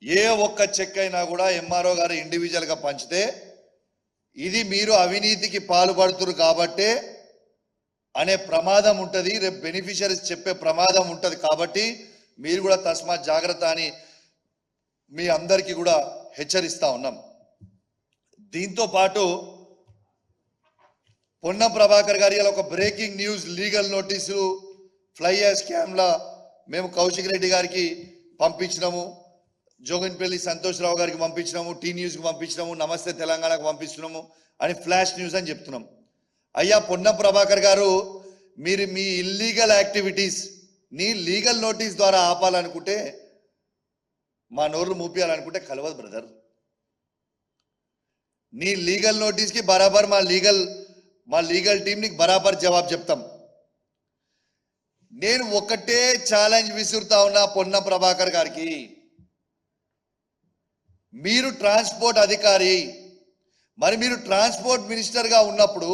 ఏ ఒక్క చెక్ అయినా కూడా ఎంఆర్ఓ గారు ఇండివిజువల్ గా పంచితే ఇది మీరు అవినీతికి పాల్పడుతురు కాబట్టే అనే ప్రమాదం ఉంటుంది, రేపు బెనిఫిషరీస్ చెప్పే ప్రమాదం ఉంటుంది. కాబట్టి మీరు కూడా తస్మాత్ జాగ్రత్త అని మీ అందరికీ కూడా హెచ్చరిస్తా ఉన్నాం. దీంతో పాటు పొన్నం ప్రభాకర్ గారి ఒక బ్రేకింగ్ న్యూస్, లీగల్ నోటీసులు ఫ్లై యాష్ స్కామ్లా మేము కౌశిక్ రెడ్డి గారికి పంపించినాము, జోగిన్పల్లి సంతోష్ రావు గారికి పంపించినాము, టీ న్యూస్కి పంపించినాము, నమస్తే తెలంగాణకు పంపిస్తున్నాము అని ఫ్లాష్ న్యూస్ అని చెప్తున్నాం. అయ్యా పొన్నం ప్రభాకర్ గారు, మీరు మీ ఇల్లీగల్ యాక్టివిటీస్ ని లీగల్ నోటీస్ ద్వారా ఆపాలనుకుంటే, మా నోర్లు మూపియాలనుకుంటే కలవదు బ్రదర్. నీ లీగల్ నోటీస్కి బరాబర్ మా లీగల్ టీం నీకు బరాబర్ జవాబు చెప్తాం. నేను ఒకటే ఛాలెంజ్ విసురుతా ఉన్నా పొన్నం ప్రభాకర్ గారికి, మీరు ట్రాన్స్పోర్ట్ అధికారి, మరి మీరు ట్రాన్స్పోర్ట్ మినిస్టర్గా ఉన్నప్పుడు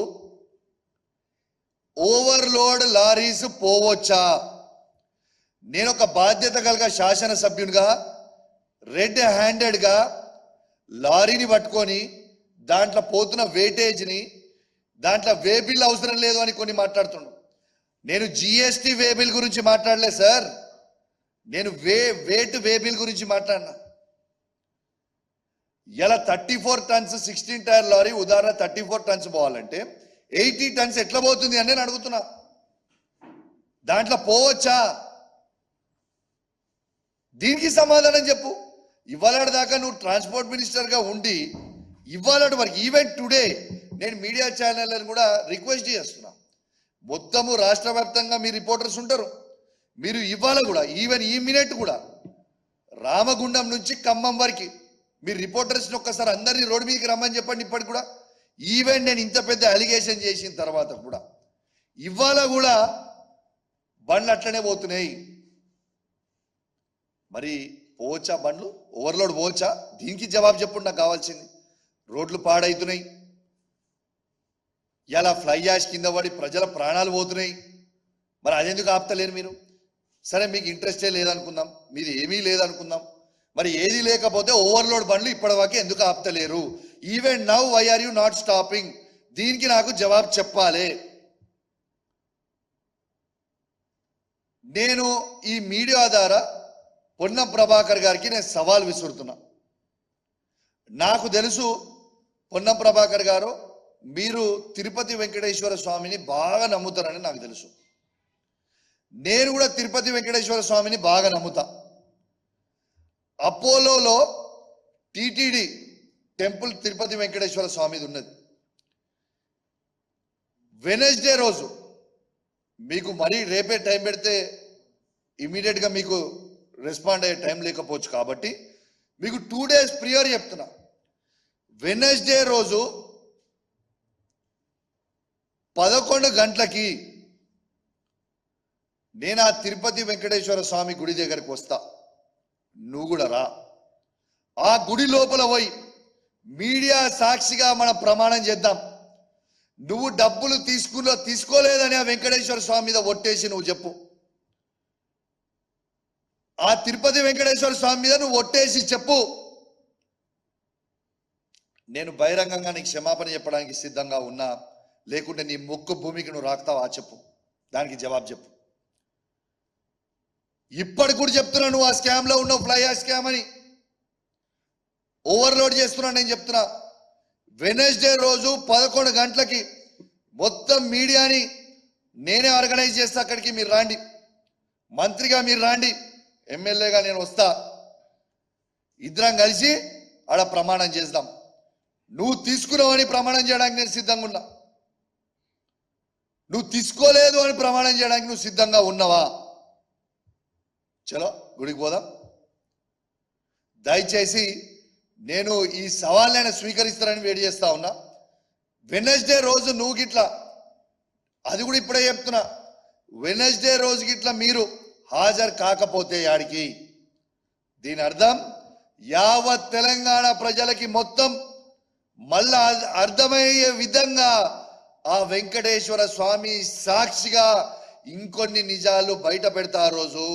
ఓవర్లోడ్ లారీస్ పోవచ్చా? నేను ఒక బాధ్యత కలిగిన శాసనసభ్యునిగా రెడ్ హ్యాండెడ్గా లారీని పట్టుకొని దాంట్లో పోతున్న వెయిటేజ్ని, దాంట్లో వే బిల్ అవసరం లేదు అని కొన్ని మాట్లాడుతున్నాను. నేను జిఎస్టీ వే బిల్ గురించి మాట్లాడలే సార్, నేను వెయిట్ వే బిల్ గురించి మాట్లాడినా. ఇలా 34 టన్స్ 16 టైర్ లారీ ఉదాహరణ 34 టన్స్ పోవాలంటే 80 టన్స్ ఎట్లా పోతుంది అని నేను అడుగుతున్నా. దాంట్లో పోవచ్చా? దీనికి సమాధానం చెప్పు. ఇవాళ దాకా నువ్వు ట్రాన్స్పోర్ట్ మినిస్టర్గా ఉండి ఇవాళ వరకు ఈవెన్ టుడే నేను మీడియా ఛానళ్ళని కూడా రిక్వెస్ట్ చేస్తున్నా, మొత్తము రాష్ట్ర వ్యాప్తంగా మీ రిపోర్టర్స్ ఉంటారు, మీరు ఇవాళ కూడా ఈవెన్ ఈ మినిట్ కూడా రామగుండం నుంచి ఖమ్మం వరకు మీరు రిపోర్టర్స్ని ఒక్కసారి అందరినీ రోడ్డు మీదకి రమ్మని చెప్పండి. ఇప్పటికి కూడా ఈవెన్ నేను ఇంత పెద్ద అలిగేషన్ చేసిన తర్వాత కూడా ఇవాళ కూడా బండ్లు అట్లనే పోతున్నాయి. మరి పోవచ్చా బండ్లు? ఓవర్లోడ్ పోవచ్చా? దీనికి జవాబు చెప్పండి నాకు కావాల్సింది. రోడ్లు పాడవుతున్నాయి, ఇలా ఫ్లై యాష్ కింద పడి ప్రజల ప్రాణాలు పోతున్నాయి. మరి అదెందుకు ఆపుతలేరు మీరు? సరే మీకు ఇంట్రెస్టే లేదనుకుందాం, మీది ఏమీ లేదనుకుందాం, మరి ఏది లేకపోతే ఓవర్లోడ్ బండ్లు ఇప్పటివరకు ఎందుకు ఆపుతలేరు? Even now why are you not stopping? దీనికి నాకు జవాబు చెప్పాలి. నేను ఈ మీడియా ద్వారా పొన్నం ప్రభాకర్ గారికి నేను సవాల్ విసురుతున్నా. నాకు తెలుసు పొన్నం ప్రభాకర్ గారు మీరు తిరుపతి వెంకటేశ్వర స్వామిని బాగా నమ్ముతారని నాకు తెలుసు. నేను కూడా తిరుపతి వెంకటేశ్వర స్వామిని బాగా నమ్ముతా. అపోలోలో టిటిడి టెంపుల్ తిరుపతి వెంకటేశ్వర స్వామిది ఉన్నది. వెనస్డే రోజు మీకు మరీ రేపే టైం పెడితే ఇమీడియట్గా మీకు రెస్పాండ్ అయ్యే టైం లేకపోవచ్చు, కాబట్టి మీకు 2 days ప్రియర్ చెప్తున్నా. వెనస్డే రోజు 11 గంటలకి నేను ఆ తిరుపతి వెంకటేశ్వర స్వామి గుడి దగ్గరికి వస్తా, నువ్వు కూడా రా. ఆ గుడి లోపల పోయి మీడియా సాక్షిగా మనం ప్రమాణం చేద్దాం. నువ్వు డబ్బులు తీసుకోలేదని ఆ వెంకటేశ్వర స్వామి మీద ఒట్టేసి నువ్వు చెప్పు. ఆ తిరుపతి వెంకటేశ్వర స్వామి మీద నువ్వు ఒట్టేసి చెప్పు. నేను బహిరంగంగా నీకు క్షమాపణ చెప్పడానికి సిద్ధంగా ఉన్నా, లేకుంటే నీ మొక్కు భూమికి నువ్వు రాకుతావా చెప్పు, దానికి జవాబు చెప్పు. ఇప్పటికి కూడా చెప్తున్నా, నువ్వు ఆ స్కామ్లో ఉన్నావు, ఫ్లై యాష్ స్కామ్ అని ఓవర్లోడ్ చేస్తున్నా. నేను చెప్తున్నా, వెనస్డే రోజు 11 గంటలకి మొత్తం మీడియాని నేనే ఆర్గనైజ్ చేస్తా. అక్కడికి మీరు రాండి, మంత్రిగా మీరు రాండి, ఎమ్మెల్యేగా నేను వస్తా. ఇద్దరం కలిసి ఆడ ప్రమాణం చేద్దాం. నువ్వు తీసుకున్నావని ప్రమాణం చేయడానికి నేను సిద్ధంగా ఉన్నా. నువ్వు తీసుకోలేదు అని ప్రమాణం చేయడానికి నువ్వు సిద్ధంగా ఉన్నావా? చలో గుడికి పోదాం. దయచేసి నేను ఈ సవాళ్ళని స్వీకరిస్తానని వేడి చేస్తా ఉన్నా. వెనస్డే రోజు నువ్వు గిట్లా, అది కూడా ఇప్పుడే చెప్తున్నా, వెనస్డే రోజు గిట్లా మీరు హాజరు కాకపోతే యాడికి, దీని అర్థం యావత్ తెలంగాణ ప్రజలకి మొత్తం మళ్ళా అర్థమయ్యే విధంగా ఆ వెంకటేశ్వర స్వామి సాక్షిగా ఇంకొన్ని నిజాలు బయట పెడతా. రోజు